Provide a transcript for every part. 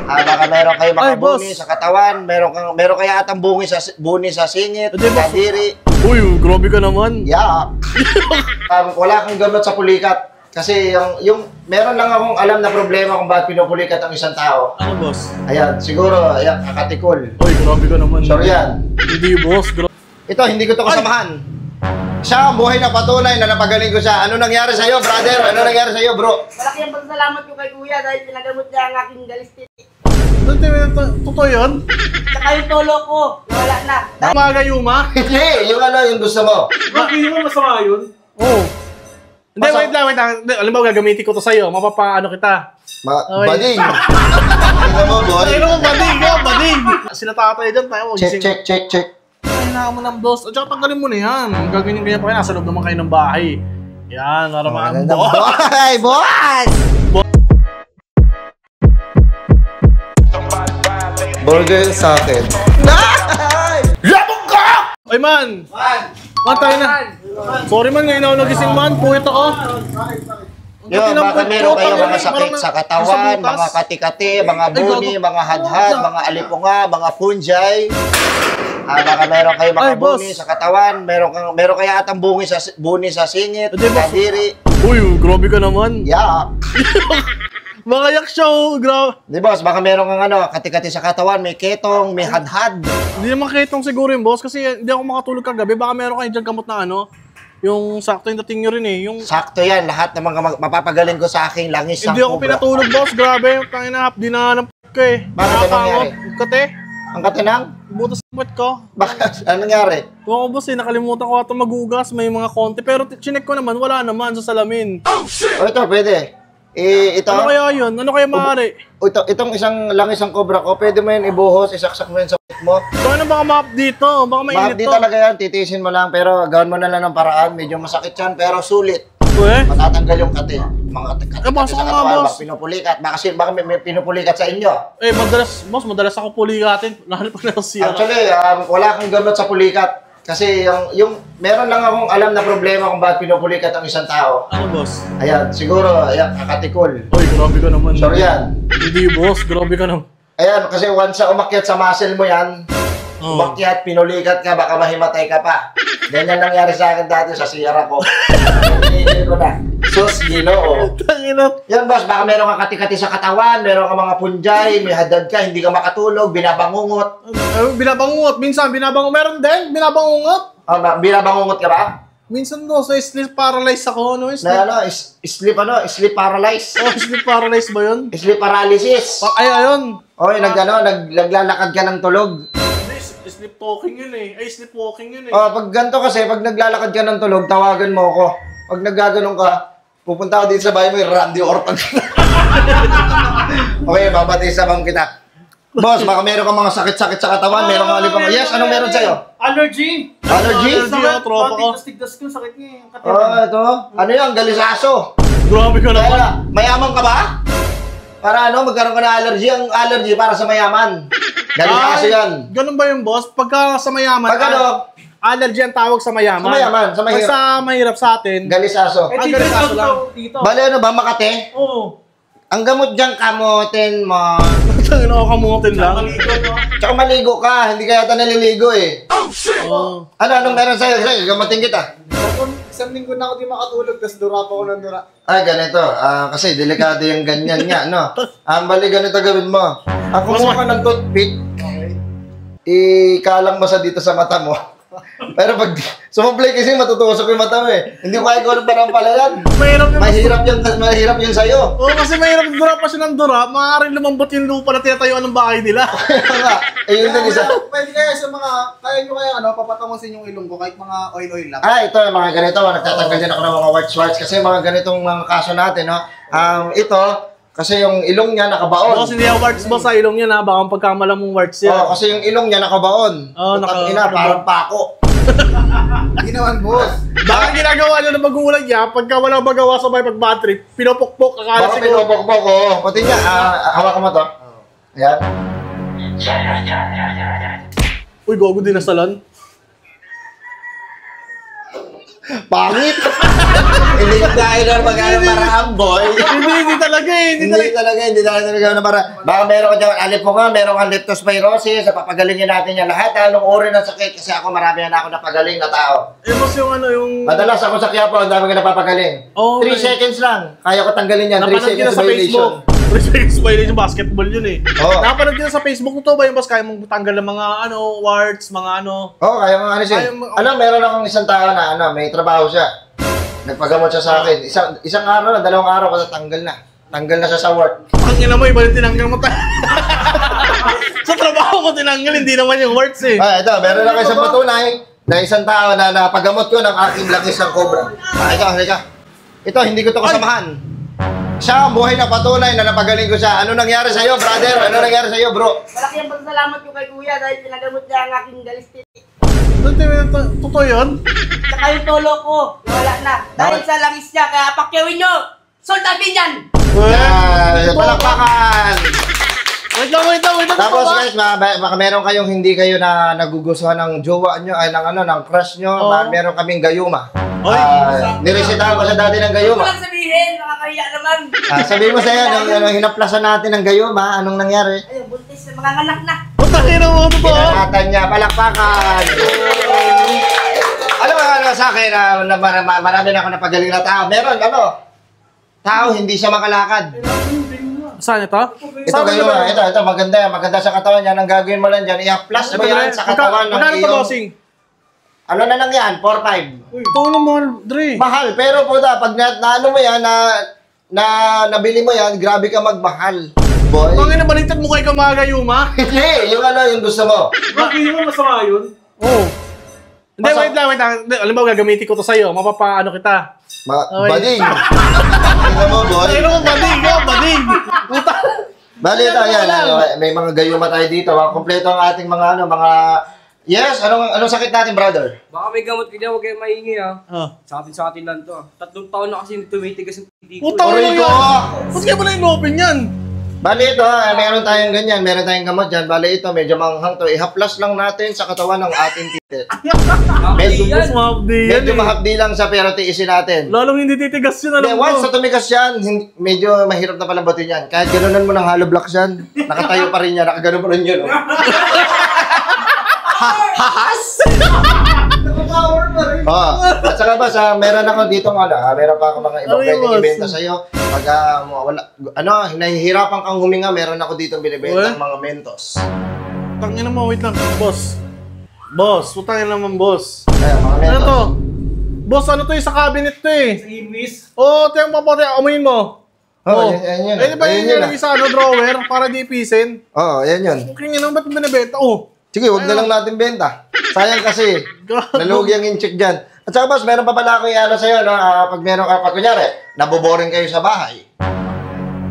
Baka meron kayo mga buni sa katawan, meron kaya atang buni sa singit, kadiri. Uy, grabe ka naman. Yak. Wala kang gamot sa pulikat. Kasi meron lang akong alam na problema kung bakit pinupulikat ang isang tao. Ano, boss? Ayan, siguro, ayan, kakatikol. Uy, grabe ka naman. Sorry yan. Hindi, boss. Ito, hindi ko to kasamahan. Siya ang buhay na patunay na napagaling ko siya. Ano nangyari sa'yo, brother? Ano nangyari sa'yo, bro? Malaki ang pasalamat ko kay kuya dahil pinagamot niya ang aking galistit. Totoo yun? Tsaka yung tolo ko, wala na. Mga gayuma? Hindi, yung gusto mo. Bakit mo masama yun? Oo. Hindi, wait lang. Alam mo, gagamitin ko to sa'yo. Mapapaano kita. Bading. Tingnan mo, boy. Tingnan mo, bading. Sila tatay dyan, tayo. Check. Kailangan mo ng boss. At saka tanggalin mo na yan. Gaganyan-ganyan pa kayo. Nasa loob naman kayo ng bahay. Yan, para maang boss. Boy, boss! Burger sa akin. Labog ka! Ay, man! Man, tayo na. Sorry man, ngayon ako nagising man. Puwit ako. Baka meron kayo mga sakit sa katawan, mga kati-kati, mga buni, mga hadhad, mga alipunga, mga punjay. Baka meron kayo mga buni sa katawan, meron kaya atang buni sa singit, kadiri. Uy, grabe ka naman. Yak. Mga yak siya, grabe. Di boss, baka meron kang kati-kati sa katawan, may ketong, may hadhad. Hindi naman ketong siguro yung boss kasi hindi ako makatulog kagabi. Baka meron kayo dyan gamot na yung sakto yung dating nyo rin eh. Sakto yan, lahat ng mga mapapagaling ko sa aking langis. Hindi ako pinatulog, boss. Grabe, tangina, di na ko eh. Bakit ano nangyari? Kate? Ang katinang? Butas ng puwet ko. Bakit? Ano nangyari? Tuwa ko, boss eh. Nakalimutan ko ito magugas. May mga konti. Pero chinek ko naman, wala naman sa salamin. O ito, pwede. Ito. Ano kaya yun? Ano kaya maaari? Itong isang langis ang cobra ko, pwede mo yan ibuhos, isaksak mo yan sa puwet mo. So ano baka map dito? Baka mainit to. Map di talaga yan, titisin mo lang. Pero gawin mo na lang ng paraan. Medyo masakit yan, pero sulit. Eh? Matatanggal yung kati. Mga kati pasok sa nga, katawan, boss. baka pinupulikat. Baka may pinupulikat sa inyo. Eh, madalas ako pulikatin. Lalo pag nasira. Actually, wala kang gamot sa pulikat. Kasi meron lang akong alam na problema kung bakit pinupulikat ang isang tao. Ano, boss? Ayan, siguro, ayan, kakatikol. Uy, grabe ka naman. Sorry yan. Hindi, boss. Grabe ka naman. Ayan, kasi once na umakyat sa muscle mo yan, umakyat, pinulikat ka, baka mahimatay ka pa. Ganyan nangyari sa akin dati sa siyara ko. Pinigil ko na. Sus, Ginoo. Yan, boss, baka meron kang kati-kati sa katawan, meron kang mga punjay, may hadad ka, hindi ka makatulog, binabangungot. Binabangungot. Minsan, binabangungot. Meron din, binabangungot. Binabangungot ka ba? Minsan no, so sleep paralyzed ako. No? Sleep paralyzed. Oh, sleep paralyzed ba yun? Sleep paralysis. Ay, ayun. Oy, naglalakad ka ng tulog. Sleep talking yun eh. Ay, sleepwalking yun eh. Pag ganito kasi, pag naglalakad ka ng tulog, tawagan mo ako. Pag naggaganon ka, pupunta ako dito sa bahay mo, Randy Orton. Okay, babatisabang kita. Boss, baka meron kang mga sakit-sakit sa katawan, meron kang alipang. Yes, anong meron sa'yo? Allergy! Allergy? Tropa ko. Tigdas ko, sakit niya yung Ito. Ano yan? Galisaso. Grabe ka naman. Mayaman ka ba? Para magkaroon ka na allergy. Ang allergy para sa mayaman. Galisaso yan. Ganun ba yung boss? Pagka sa mayaman, allergy ang tawag sa mayaman. Sa mayaman, sa mahirap. Pag sa mahirap sa atin, galisaso. galisaso lang. Bale, ano ba? Makate? Oo. Ang gamot diyang kamutin mo. Tangin ako kamutin lang. Tsaka maligo ka. Hindi ka yata naliligo eh. Oh, shit! Anong meron sa'yo? Gamatin kita. Isang linggo na ako di makatulog, tapos dura pa ako ng dura. Ganito. Kasi delikado yung ganyan nga, no? Bali, ganito gawin mo. Kumuha ka ng toothpick. Ikalang mo sa dito sa mata mo. Pero pag sumuplay kasi matutusok yung mata mo eh. Hindi ko kaya kung parang pala yan. Mahirap yun sa'yo. Oo, kasi mahirap dura pa siya ng dura. Maaaring lumambot yung lupa na tinatayuan ng bahay nila. Yun din isa. Pwede kaya sa mga, kaya nyo kaya papatamusin yung ilong ko kahit mga oil-oil lang. Ito mga ganito. Nagtatanggal din ako ng mga white kasi mga ganitong mga kaso natin, no? Ito, kasi yung ilong niya nakabaon. Kasi hindi yung warts mo sa ilong niya na, baka pagkamala mong warts yan. Kasi yung ilong niya nakabaon. Parang pako. Hindi naman, boss. Baka ginagawa niya na magulang niya, pagka walang magawa sa may pag-bad trip, pinupukpok, akala baka siguro. pinupukpok, Pati niya, hawakan mo to. Ayan. Uy, gogo din nasalan. Pangit! Hindi ka dahil na magkano marahang, boy. Hindi talaga Hindi talaga na para. Baka meron ka dyan, alip mo nga, meron kang leptospirosis, papagalingin natin yan lahat. Anong uri ng sakit? Kasi ako marami na ako napagaling na tao. Boss, yung ano, yung... Madalas ako sa Quiapo, ang dami ko napapagaling. 3 seconds lang, kaya ko tanggalin yan. 3 Napanood kita seconds sa violation. Facebook. 3 seconds violation, basketball yun eh. Oo. Napanood kita sa Facebook nito ba yung boss, kaya mong tanggal ng mga warts, mga Oo, kaya mo ano siya. Alam, meron akong isang tao na may trabaho siya. Nagpagamot siya sa akin. Isang araw na, 2 araw kasi tanggal na. Tanggal na siya sa work. Ang ina mo, iba yung tinanggal mo sa trabaho ko tinanggal, hindi naman yung warts eh. Ito, meron ako isang patunay na isang tao na napagamot ko ng aking langis ng cobra. Ito, hindi ko to kasamahan. Siya ang buhay na patunay na napagaling ko siya. Ano nangyari sa'yo, brother? Ano nangyari sa'yo, bro? Malaki ang pagsalamat ko kay kuya dahil pinagamot niya ang aking galistit. Totoo yun? Saka yung tolo ko, wala na. Dahil sa langis niya, kaya pakyawin nyo! Soldadin yan! Palakpakan! Wait lang. Tapos guys, baka meron kayong hindi kayo na nagugustuhan ng jowa nyo, ay ng crush nyo, meron kaming gayuma. Niresitahan ko siya dati ng gayuma. Huwag lang sabihin, nakakahiya naman. Sabihin mo sa'yo, nung hinaplasan natin ng gayuma, anong nangyari? Ayun, buntis na mga anak na. Putangin mo ito po! Pinangatan niya, palakpakan! Ano sa akin, marami na ako napagaling na tao. Meron, tao, hindi siya makalakad. Saan ito? Ito gayuma, ito, maganda sa katawan niya. Ang gagawin mo lang dyan, i-plus mo yan sa katawan ng iyong... Magkano bossing? Ano na lang yan? 4-5. Ito na mahal, Dre. Mahal, pero puta, pag naano mo yan, nabili mo yan, grabe ka magmahal. Boy. Pangin na baliktad mo kay Kamagayuma? Hindi, yung gusto mo. Bakit mo masama yun? Oo. Hindi, wait lang. Alam mo, gagamitin ko to sa'yo. Mapapaano kita. Bading. Tingnan mo, boy. Bading. Puta. Bali, ito, yan. May mga gayuma tayo dito. Kompleto ang ating mga Yes, anong sakit natin, brother? Baka may gamot ka dyan, huwag kayong mahingi Sa atin lang to. 3 taon na kasi tumitigas yung titi ko. Puta mo yan! Ba't kaya mo na in-open yan? Bali ito, meron tayong ganyan, meron tayong gamot dyan. Bali ito, medyo manghang to. I-haplas lang natin sa katawan ng ating titit. Medyo mahapdi lang sa pero tiisin natin. Lalong hindi titigas yun, alam mo. Once sa tumigas yan, medyo mahirap na palambutin yan. Kahit ganunan mo ng hollow blocks yan, nakatayo pa rin yan, nakagano pa rin yun. Hahas! At saka ba, meron ako dito meron pa ako mga ibang pwedeng ibenta sa'yo. Pag nahihirapan kang huminga, meron ako dito binibenta ng mga Mentos. Tangin mo, wait lang, boss. Putangin naman, boss. Mga Mentos. Ano to? Boss, ano to sa cabinet to eh? Sa invis? Oo, ito yung papote, amuin mo. Yan. Eh, di ba yun yung sa drawer para di ipisin? Oo, yan yun. Okay nga naman, ba't binibenta? Sige, wag na lang natin benta. Sayang kasi. Nalugi ang in-check dyan. At saka boss, meron pa pala ako i-ano sa'yo, pag kunyari, naboboring kayo sa bahay.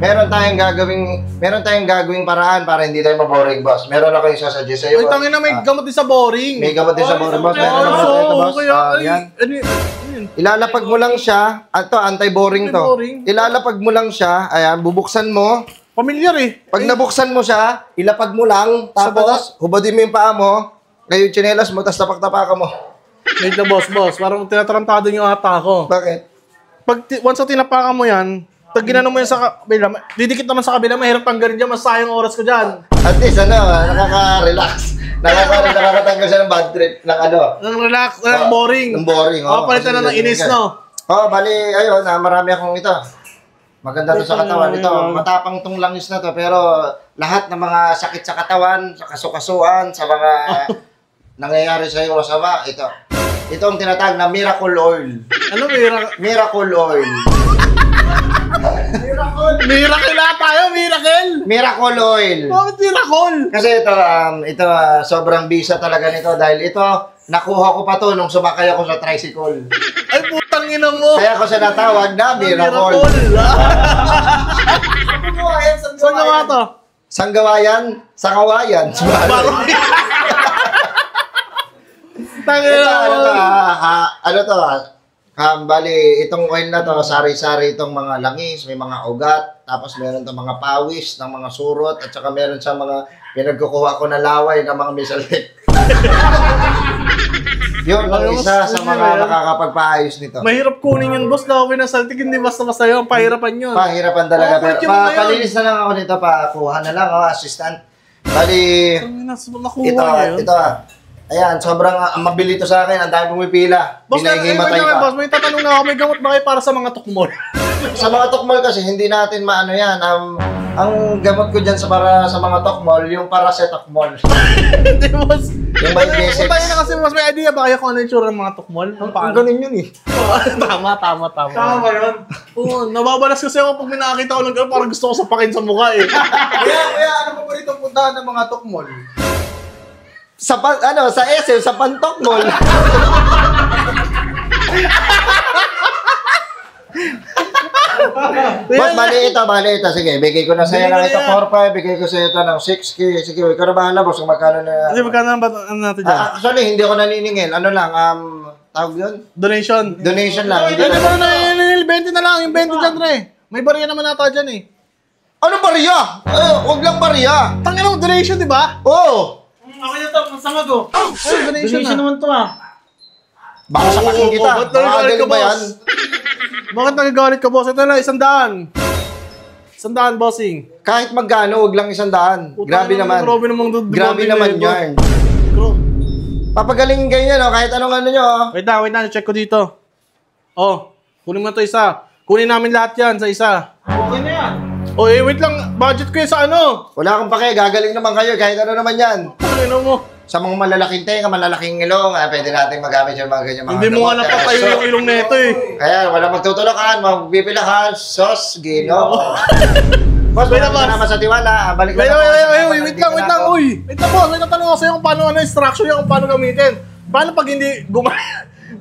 Meron tayong gagawing paraan para hindi tayo maboring, boss. Meron ako yung sasuggest sa'yo. Ay, tangin na may gamot din sa boring. May gamot din sa boring, boss. Meron naman ito, boss. Yan. Ilalapag mo lang siya. Anti-boring to. Ilalapag mo lang siya. Ayan, bubuksan mo. Pamilyar eh. Pag nabuksan mo siya, ilapag mo lang, tapos hubadin mo yung paa mo, ngayon yung tsinelas mo, tapos tapak-tapakan mo. Wait na boss. Parang tinatarantado yung ata ko. Bakit? Once na tinapakan mo yan, pag ginano mo yan sa kabila, didikit naman sa kabila, mahirap tanggalin dyan, masayang oras ko dyan. At least, nakaka-relax. Nakakatanggal siya ng bad trip, Ng relax, ng boring. Ng boring, palitan na ng inis, no? Bali, ayun, marami akong ito. Maganda to sa katawan. Ito, matapang tong langis na to, pero lahat ng mga sakit sa katawan, sa kasukasuan, sa mga nangyayari sa iyo masama, ito. Ito ang tinatawag na miracle oil. Ano Miracle oil. Miracle na tayo, miracle! Miracle oil. Bakit miracle? Kasi ito sobrang bisa talaga nito dahil ito, nakuha ko pa to nung sumakay ako sa tricycle. Ay, putang ina mo! Kaya ko siya natawag na miracle. Saan gawa to? Saan gawa yan? Sa kawayan. Bali, itong oil na to, sari-sari itong mga langis, may mga ugat, tapos meron itong mga pawis ng mga surot, at saka meron sa mga pinagkukuha ko na laway ng mga misalite. Yun ang Ayos, isa sa yun mga yan. makakapagpaayos nito. Mahirap kunin yun, boss. Lawin na saltik, hindi basta-basta yun. Pahirapan yun. Pahirapan talaga. Oo, Pero medyo ngayon. palinis na lang ako nito, pakuha na lang ako, assistant. Bali, Nakuha ito, niya yun. ito. Ayan, sobrang mabili ito sa akin. Ang dami pumipila. Boss, Pinahihimatay pa. boss, may tatanong na ako, may gamot ba kayo para sa mga tukmol? Sa mga tokmol kasi, hindi natin maano yan. Ang gamot ko dyan para sa mga tokmol, yung paracetamol. Hindi, boss. Yung may basics. Tayo na kasi, mas may idea ba kayo kung ano yung tsura ng mga tukmol? Ang Ang ganun yun eh. Tama. Tama ba yun? Oo, nababalas kasi ako pag may nakakita ko ng gano'n, parang gusto ko sapakin sa mukha eh. Kuya, ano pa po itong puntahan ng mga tukmol? Sa SM, sa Pantokmol. Boss, bali ito. Sige, bigay ko na sa'yo ng ito 4-5, bigay ko sa'yo ito ng 6K. Sige, ikaw na bahala, boss, kung magkano na. Hindi, magkano ba ano natin dyan? Actually, hindi ako naniningil. Ano lang, tawag yun? Donation. Donation lang. Hindi Hindi ko mo na yung 20 na lang, yung 20 dyan, Dre. May bariya naman nata dyan eh. Ano bariya? Huwag lang bariya. Tangin mo, donation, di ba? Oo. Okay na to, masama to. Ay, donation naman to ah. Baka sapakin kita. ba't nagagalit Makagaling ka, ba yan? boss? Bakit nagagalit ka, boss? Ito na, 100. 100, bossing. Kahit magkano, huwag lang 100. Grabe naman. Grabe naman yan. Papagaling kayo yan, kahit anong ano nyo. Wait na, check ko dito. Oh, kunin mo to isa. Kunin namin lahat yan sa isa. Okay na yan. Oh, wait lang, budget ko yun sa ano? Wala akong pake, gagaling naman kayo, kahit ano naman yan. Ano mo? Sa mga malalaking tenga, malalaking ilong, pwede natin magamit yung mga ganyan. Hindi mo nga napatayo yung ilong neto eh. Kaya wala magtutulakan, magbibilahan, sos, gino. Boss, Wait na, maraming boss. salamat sa tiwala. Balik Wait na ako. lang, wait lang, uy. Wait lang, boss, may tatanong ako sa'yo kung paano instruction niya kung paano gamitin. Paano pag hindi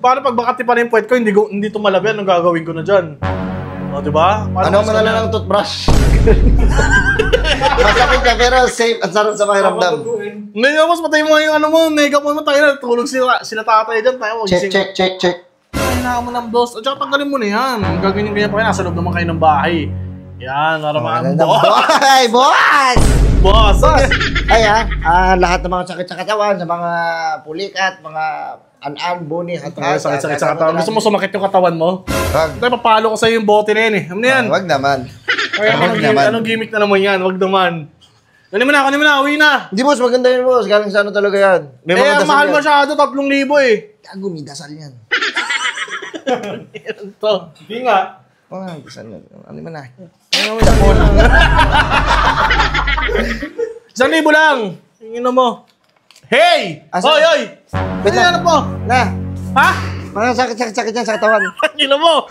paano pag bakati pa rin yung puwet ko, hindi tumalabi, anong gagawin ko na dyan? O, diba? Ano man na lang ng toothbrush? Masakit ka pero safe at sarap sa pakiramdam. Hindi na, boss, patay mo yung ano mo, makeup mo tayo na, tulog sila tatay dyan, tayo mo. Check. Ay, na mo ng boss. At saka tanggalin mo na yan. Ganyan pa kayo, nasa loob naman kayo ng bahay. Yan, para Ay, boss! Boss! Ay lahat ng mga sakit sa katawan, sa mga pulikat, mga an-an, buni, hatas. Sakit sa katawan. Gusto mo sumakit yung katawan mo? Wag. Tayo, papalo ko sa'yo yung bote na yan eh. Ano na yan? Wag naman. Ay, anong gimmick na naman yan? Wag naman. Kunin mo na, uwi na. Hindi boss, maganda yun boss. Galing sa ano talaga yan. May mga Ang dasal mahal yan. masyado, 3,000 eh. Gago, may dasal yan. Ito. Hindi nga. Dasal yan. Ano mo na? 1,000 lang. Yung ino mo. Hey! Asa? Hoy! Wait Ano lang. yan po? Na, Ha? mga sakit yan sa katawan. Ang ino mo.